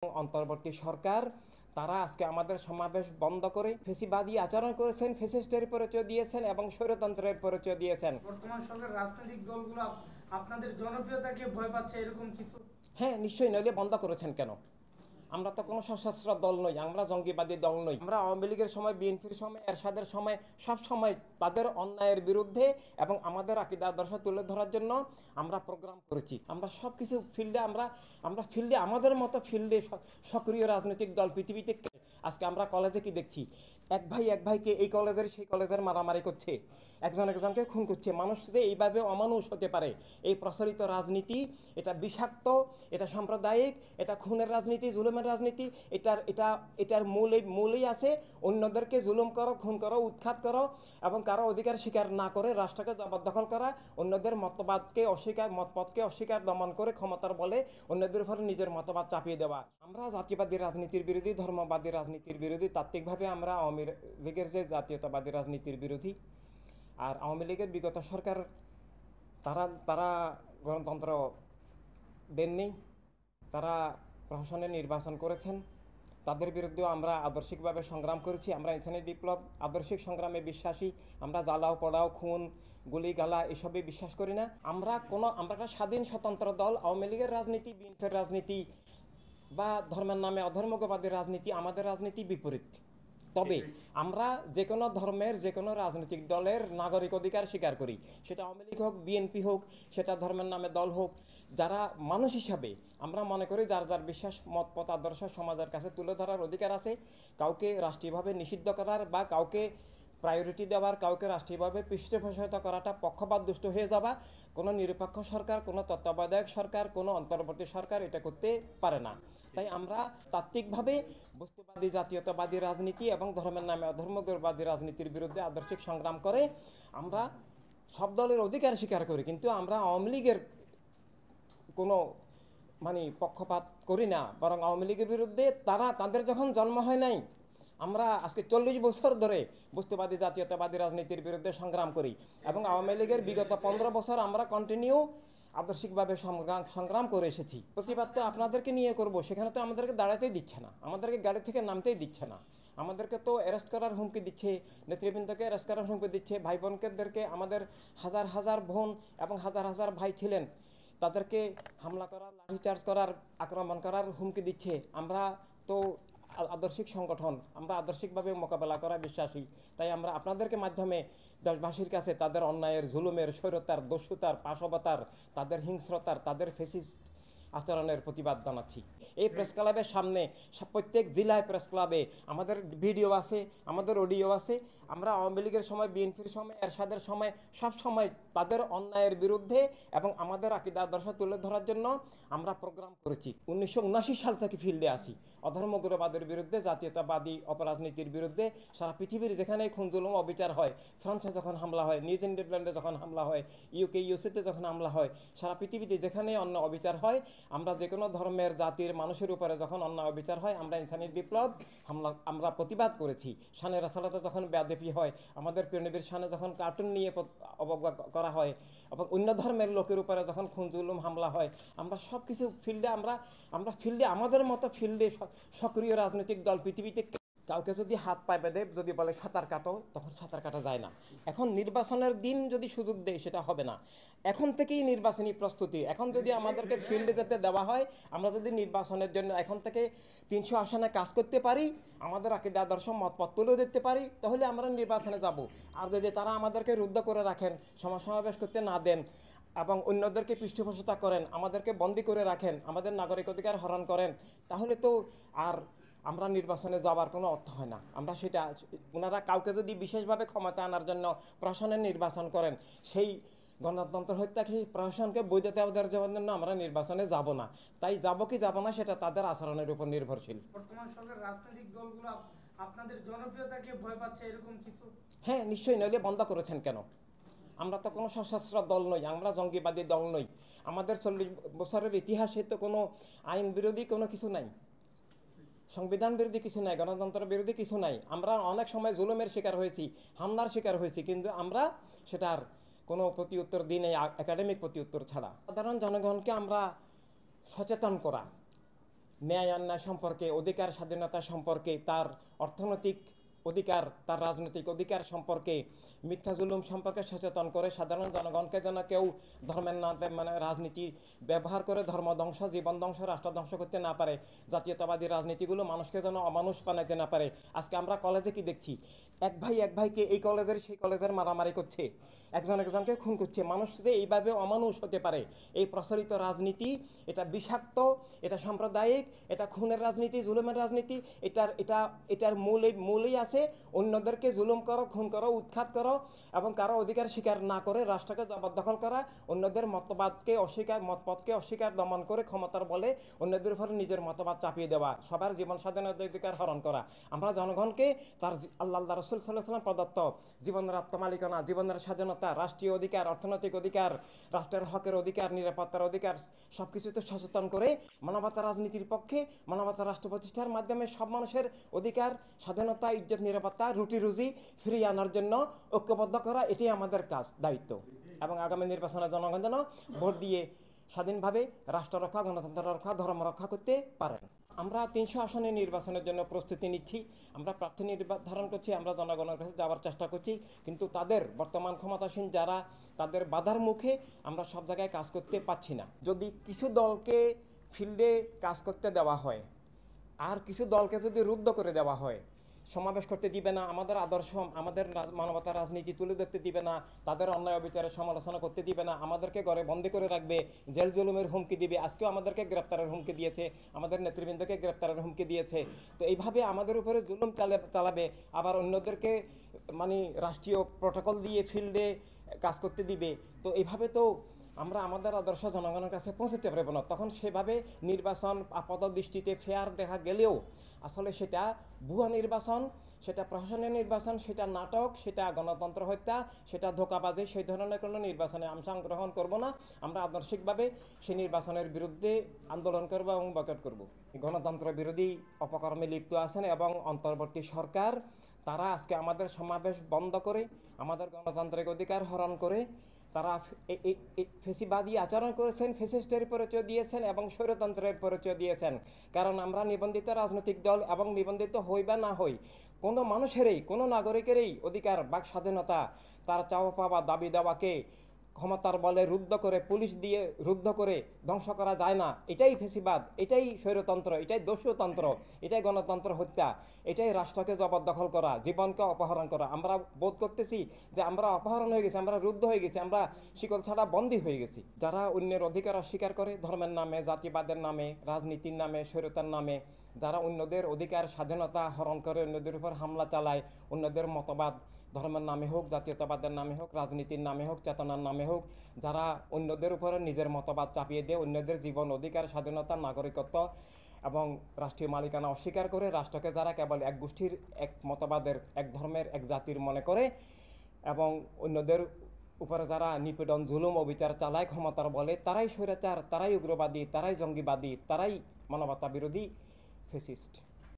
অন্তর্বর্তী সরকার তারা আজকে আমাদের সমাবেশ বন্ধ করে ফেসিবাদী আচরণ করেছেন, ফেসিস্টের পরিচয় দিয়েছেন এবং স্বৈরতন্ত্রের পরিচয় দিয়েছেন। বর্তমান সরকার রাজনৈতিক দলগুলো আপনাদের জনপ্রিয়তাকে ভয় পাচ্ছে এরকম কিছু? হ্যাঁ, নিশ্চয়ই, নইলে বন্ধ করেছেন কেন? আমরা তো কোনো সশস্ত্র দল নই, আমরা জঙ্গিবাদী দল নই। আমরা আওয়ামী লীগের সময়, বিএনপির সময়, এরশাদের সময় সব সময় তাদের অন্যায়ের বিরুদ্ধে এবং আমাদের আকীদা আদর্শ তুলে ধরার জন্য আমরা প্রোগ্রাম করেছি। আমরা সব কিছু ফিল্ডে আমরা ফিল্ডে আমাদের মতো ফিল্ডে সক্রিয় রাজনৈতিক দল পৃথিবীতে। আজকে আমরা কলেজে কি দেখছি? এক ভাইকে এই কলেজের সেই কলেজের মারামারি করছে, একজন একজনকে খুন করছে। মানুষ যে এইভাবে অমানুষ হতে পারে, এই প্রচলিত রাজনীতি, এটা বিষাক্ত, এটা সাম্প্রদায়িক, এটা খুনের রাজনীতি, জুলুমের রাজনীতি। এটার মূলেই আছে অন্যদেরকে জুলুম করো, খুন করো, উৎখাত করো এবং কারো অধিকার স্বীকার না করে রাষ্ট্রকে জবরদখল করা, অন্যদের মতপথকে অস্বীকার দমন করে ক্ষমতার বলে অন্যদের উপর নিজের মতবাদ চাপিয়ে দেওয়া। আমরা জাতীয়বাদী রাজনীতির বিরোধী, ধর্মবাদী রাজনীতির বিরোধী। তাত্ত্বিকভাবে আমরা আওয়ামী লীগের যে জাতীয়তাবাদী রাজনীতির বিরোধী। আর আওয়ামী লীগের বিগত সরকার তারা গণতন্ত্র দেননি, তারা প্রশাসনে নির্বাচন করেছেন। তাদের বিরুদ্ধেও আমরা আদর্শিকভাবে সংগ্রাম করেছি। আমরা ইনসানি বিপ্লব আদর্শিক সংগ্রামে বিশ্বাসী। আমরা জ্বালাও পোড়াও, খুন, গুলি গালা এসবে বিশ্বাস করি না। আমরা একটা স্বাধীন স্বতন্ত্র দল। আওয়ামী লীগের রাজনীতি, বিএনপির রাজনীতি বা ধর্মের নামে অধর্মবাদী রাজনীতি, আমাদের রাজনীতি বিপরীত। তবে আমরা যে কোনো ধর্মের, যে কোনো রাজনৈতিক দলের নাগরিক অধিকার স্বীকার করি। সেটা আওয়ামী লীগ হোক, বিএনপি হোক, সেটা ধর্মের নামে দল হোক। যারা মানুষ হিসাবে আমরা মনে করি যার যার বিশ্বাস, মত পথ, আদর্শ সমাজের কাছে তুলে ধরার অধিকার আছে। কাউকে রাষ্ট্রীয়ভাবে নিষিদ্ধ করার বা কাউকে প্রায়োরিটি দেওয়ার, কাউকে রাষ্ট্রীয়ভাবে পৃষ্ঠপোষকতা করাটা পক্ষপাত দুষ্ট হয়ে যাওয়া। কোনো নিরপেক্ষ সরকার, কোনো তত্ত্বাবধায়ক সরকার, কোনো অন্তর্বর্তী সরকার এটা করতে পারে না। তাই আমরা তাত্ত্বিকভাবে বস্তুবাদী জাতীয়তাবাদী রাজনীতি এবং ধর্মের নামে অধর্মবাদী রাজনীতির বিরুদ্ধে আদর্শিক সংগ্রাম করে আমরা সব দলের অধিকার স্বীকার করি। কিন্তু আমরা আওয়ামী লীগের কোনো পক্ষপাত করি না। বরং আওয়ামী লীগের বিরুদ্ধে তাদের যখন জন্ম হয় নাই, আমরা আজকে 40 বছর ধরে বস্তুবাদী জাতীয়তাবাদী রাজনীতির বিরুদ্ধে সংগ্রাম করি এবং আওয়ামী লীগের বিগত 15 বছর আমরা কন্টিনিউ আদর্শিকভাবে সংগ্রাম করে এসেছি। প্রতিবাদ তো আপনাদেরকে নিয়ে করব, সেখানে তো আমাদেরকে দাঁড়াতেই দিচ্ছে না, আমাদেরকে গাড়ি থেকে নামতেই দিচ্ছে না। আমাদেরকে তো অ্যারেস্ট করার হুমকি দিচ্ছে, নেতৃবৃন্দকে অ্যারেস্ট করার হুমকি দিচ্ছে। ভাই বোনদেরকে, আমাদের হাজার হাজার বোন এবং হাজার হাজার ভাই ছিলেন, তাদেরকে হামলা করার, লাঠিচার্জ করার, আক্রমণ করার হুমকি দিচ্ছে। আমরা তো আদর্শিক সংগঠন, আমরা আদর্শিকভাবে মোকাবেলা করা বিশ্বাসী। তাই আমরা আপনাদেরকে মাধ্যমে দেশবাসীর কাছে তাদের অন্যায়ের, জুলুমের, স্বৈরতার, দস্যুতার, পাশবতার, তাদের হিংস্রতার, তাদের ফেসিস্ট আচরণের প্রতিবাদ জানাচ্ছি। এই প্রেস ক্লাবের সামনে প্রত্যেক জেলায় প্রেস ক্লাবে আমাদের ভিডিও আছে, আমাদের অডিও আছে। আমরা আওয়ামী লীগের সময়, বিএনপির সময়, এরশাদের সময় সব সময় তাদের অন্যায়ের বিরুদ্ধে এবং আমাদের আকীদা আদর্শ তুলে ধরার জন্য আমরা প্রোগ্রাম করেছি। 1979 সাল থেকে ফিল্ডে আসি অধর্মগুরবাদের বিরুদ্ধে, জাতীয়তাবাদী অপরাজনীতির বিরুদ্ধে। সারা পৃথিবীর যেখানে খুন জুলুম অবিচার হয়, ফ্রান্সে যখন হামলা হয়, নিউজিল্যান্ডে যখন হামলা হয়, ইউএসএতে যখন হামলা হয়, সারা পৃথিবীতে যেখানে অন্য অবিচার হয়, আমরা যে কোনো ধর্মের, জাতির মানুষের উপরে যখন অন্যায় অবিচার হয়, আমরা ইনসানি বিপ্লব আমরা প্রতিবাদ করেছি। শানে রাসালাতে যখন বেয়াদবি হয়, আমাদের প্রিয়নবীর শানে যখন কার্টুন নিয়ে অবজ্ঞা করা হয় এবং অন্য ধর্মের লোকের উপরে যখন খুন জুলুম হামলা হয়, আমরা সব কিছু ফিল্ডে আমরা ফিল্ডে আমাদের মতো ফিল্ডে সক্রিয় রাজনৈতিক দল পৃথিবীতে। কাউকে যদি হাত পায়ে বেঁধে যদি বলে সাঁতার কাটো, তখন সাঁতার কাটা যায় না। এখন নির্বাচনের দিন যদি সুযোগ দেয়, সেটা হবে না। এখন থেকেই নির্বাচনী প্রস্তুতি। এখন যদি আমাদেরকে ফিল্ডে যেতে দেওয়া হয়, আমরা যদি নির্বাচনের জন্য এখন থেকে 300 আসনে কাজ করতে পারি, আমাদের আকীদা আদর্শ মতপথ তুলে দিতে পারি, তাহলে আমরা নির্বাচনে যাব। আর যদি তারা আমাদেরকে রুদ্ধ করে রাখেন, সমাবেশ করতে না দেন এবং অন্যদেরকে পৃষ্ঠপোষকতা করেন, আমাদেরকে বন্দী করে রাখেন, আমাদের নাগরিক অধিকার হরণ করেন, তাহলে তো আর আমরা নির্বাচনে যাওয়ার কোনো অর্থ হয় না। আমরা সেটা, ওনারা কাউকে যদি বিশেষভাবে ক্ষমতা আনার জন্য প্রশাসনের নির্বাচন করেন, সেই গণতন্ত্র হত্যা সেই প্রশাসনকে বৈধতা দেওয়ার জন্য আমরা নির্বাচনে যাব না। তাই যাব কি যাব না, সেটা তাদের আচরণের উপর নির্ভরশীল। বর্তমান সরকার রাজনৈতিক দলগুলো আপনাদের জনপ্রিয়তাকে ভয় পাচ্ছে এরকম কিছু? হ্যাঁ, নিশ্চয়ই, নইলে বন্ধ করেছেন কেন? আমরা তো কোনো সশস্ত্র দল নই, আমরা জঙ্গিবাদী দল নই। আমাদের 40 বছরের ইতিহাসে তো কোনো আইন বিরোধী কোনো কিছু নাই, সংবিধান বিরোধী কিছু নাই, গণতন্ত্র বিরোধী কিছু নাই। আমরা অনেক সময় জুলুমের শিকার হয়েছি, হামলার শিকার হয়েছি, কিন্তু আমরা সেটার কোনো প্রতি উত্তর দিই নাই, একাডেমিক প্রতি উত্তর ছাড়া। সাধারণ জনগণকে আমরা সচেতন করা, ন্যায় অন্যায় সম্পর্কে, অধিকার স্বাধীনতা সম্পর্কে, তার অর্থনৈতিক অধিকার, তার রাজনৈতিক অধিকার সম্পর্কে, মিথ্যা জুলুম সম্পর্কে সচেতন করে সাধারণ জনগণকে যেন কেউ ধর্মের নামে মানে রাজনীতি ব্যবহার করে ধর্ম ধ্বংস, জীবন ধ্বংস, রাষ্ট্র ধ্বংস করতে না পারে। জাতীয়তাবাদী রাজনীতিগুলো মানুষকে যেন অমানুষ বানাইতে না পারে। আজকে আমরা কলেজে কি দেখছি, এক ভাইকে এই কলেজের সেই কলেজের মারামারি করছে, একজন একজনকে খুন করছে। মানুষ যে এইভাবে অমানুষ হতে পারে, এই প্রচলিত রাজনীতি এটা বিষাক্ত, এটা সাম্প্রদায়িক, এটা খুনের রাজনীতি, জুলুমের রাজনীতি। এটার মূলেই আছে অন্যদেরকে জুলুম করো, খুন করো, উৎখাত করো এবং কারো অধিকার স্বীকার না করে রাষ্ট্রকে জবরদখল করা, অন্যদের মতবাদকে অস্বীকার, মতপথকে অস্বীকার, দমন করে ক্ষমতার বলে অন্যদের উপর নিজের মতবাদ চাপিয়ে দেওয়া, সবার জীবন স্বাধীনতার অধিকার হরণ করা। আমরা জনগণকে তার আল্লাহ রাসূল সাল্লাল্লাহু আলাইহি ওয়াসাল্লাম প্রদত্ত জীবনের আত্মমালিকানা, জীবনের স্বাধীনতা, রাষ্ট্রীয় অধিকার, অর্থনৈতিক অধিকার, রাষ্ট্রের হকের অধিকার, নিরাপত্তার অধিকার সব কিছুতে সচেতন করে মানবতা রাজনীতির পক্ষে, মানবতা রাষ্ট্র প্রতিষ্ঠার মাধ্যমে সব মানুষের অধিকার, স্বাধীনতা, ইজ্জত, নিরাপত্তা, রুটি রুজি ফিরিয়ে আনার জন্য ঐক্যবদ্ধ করা, এটাই আমাদের কাজ, দায়িত্ব। এবং আগামী নির্বাচনে জনগণ যেন ভোট দিয়ে স্বাধীনভাবে রাষ্ট্র রক্ষা, গণতন্ত্র রক্ষা, ধর্ম রক্ষা করতে পারেন। আমরা 300 আসনে নির্বাচনের জন্য প্রস্তুতি নিচ্ছি, আমরা প্রার্থী নির্ধারণ করছি, আমরা জনগণের কাছে যাওয়ার চেষ্টা করছি, কিন্তু তাদের বর্তমান ক্ষমতাসীন যারা, তাদের বাধার মুখে আমরা সব জায়গায় কাজ করতে পারছি না। যদি কিছু দলকে ফিল্ডে কাজ করতে দেওয়া হয় আর কিছু দলকে যদি রুদ্ধ করে দেওয়া হয়, সমাবেশ করতে দিবে না, আমাদের আদর্শ, আমাদের মানবতা রাজনীতি তুলে ধরতে দিবে না, তাদের অন্যায় অবিচারের সমালোচনা করতে দিবে না, আমাদেরকে ঘরে বন্দি করে রাখবে, জেল জুলুমের হুমকি দিবে। আজকেও আমাদেরকে গ্রেপ্তারের হুমকি দিয়েছে, আমাদের নেতৃবৃন্দকে গ্রেপ্তারের হুমকি দিয়েছে। তো এইভাবে আমাদের উপরে জুলুম চালাবে, আবার অন্যদেরকে মানে রাষ্ট্রীয় প্রটোকল দিয়ে ফিল্ডে কাজ করতে দিবে। তো এইভাবে তো আমরা আমাদের আদর্শ জনগণের কাছে পৌঁছতে পারবো না। তখন সেভাবে নির্বাচন আপাত দৃষ্টিতে ফেয়ার দেখা গেলেও আসলে সেটা ভুয়া নির্বাচন, সেটা প্রশাসনের নির্বাচন, সেটা নাটক, সেটা গণতন্ত্র হত্যা, সেটা ধোঁকাবাজি। সেই ধরনের কোনো নির্বাচনে আমরা অংশগ্রহণ করব না। আমরা আদর্শিকভাবে সেই নির্বাচনের বিরুদ্ধে আন্দোলন করব এবং বয়কট করব। গণতন্ত্র বিরোধী অপকর্মে লিপ্ত আছেন এবং অন্তর্বর্তী সরকার, তারা আজকে আমাদের সমাবেশ বন্ধ করে, আমাদের গণতান্ত্রিক অধিকার হরণ করে তারা ফেসিবাদী আচরণ করেছেন, ফেসিস্টের পরিচয় দিয়েছেন এবং স্বৈরতন্ত্রের পরিচয় দিয়েছেন। কারণ আমরা নিবন্ধিত রাজনৈতিক দল এবং নিবন্ধিত হই বা না হই, কোনো মানুষেরই, কোনো নাগরিকেরই অধিকার, বাক স্বাধীনতা, তার চাওয়া পাওয়া, দাবি দেওয়াকে ক্ষমতার বলে রুদ্ধ করে, পুলিশ দিয়ে রুদ্ধ করে ধ্বংস করা যায় না। এটাই ফেসিবাদ, এটাই স্বৈরতন্ত্র, এটাই দস্যুতন্ত্র, এটাই গণতন্ত্র হত্যা, এটাই রাষ্ট্রকে জবরদখল করা, জীবনকে অপহরণ করা। আমরা বোধ করতেছি যে আমরা অপহরণ হয়ে গেছি, আমরা রুদ্ধ হয়ে গেছি, আমরা শিকল ছাড়া বন্দী হয়ে গেছি। যারা অন্যের অধিকার অস্বীকার করে ধর্মের নামে, জাতিবাদের নামে, রাজনীতির নামে, স্বৈরতার নামে, যারা অন্যদের অধিকার স্বাধীনতা হরণ করে, অন্যদের উপর হামলা চালায়, অন্যদের মতবাদ ধর্মের নামে হোক, জাতীয়তাবাদের নামে হোক, রাজনীতির নামে হোক, চেতনার নামে হোক, যারা অন্যদের উপরে নিজের মতবাদ চাপিয়ে দেয়, অন্যদের জীবন, অধিকার, স্বাধীনতা, নাগরিকত্ব এবং রাষ্ট্রীয় মালিকানা অস্বীকার করে, রাষ্ট্রকে যারা কেবল এক গোষ্ঠীর, এক মতবাদের, এক ধর্মের, এক জাতির মনে করে এবং অন্যদের উপরে যারা নিপীড়ন, জুলুম, অবিচার চালায় ক্ষমতার বলে, তারাই স্বৈরাচার, তারাই উগ্রবাদী, তারাই জঙ্গিবাদী, তারাই মানবতা বিরোধী ফেসিস্ট।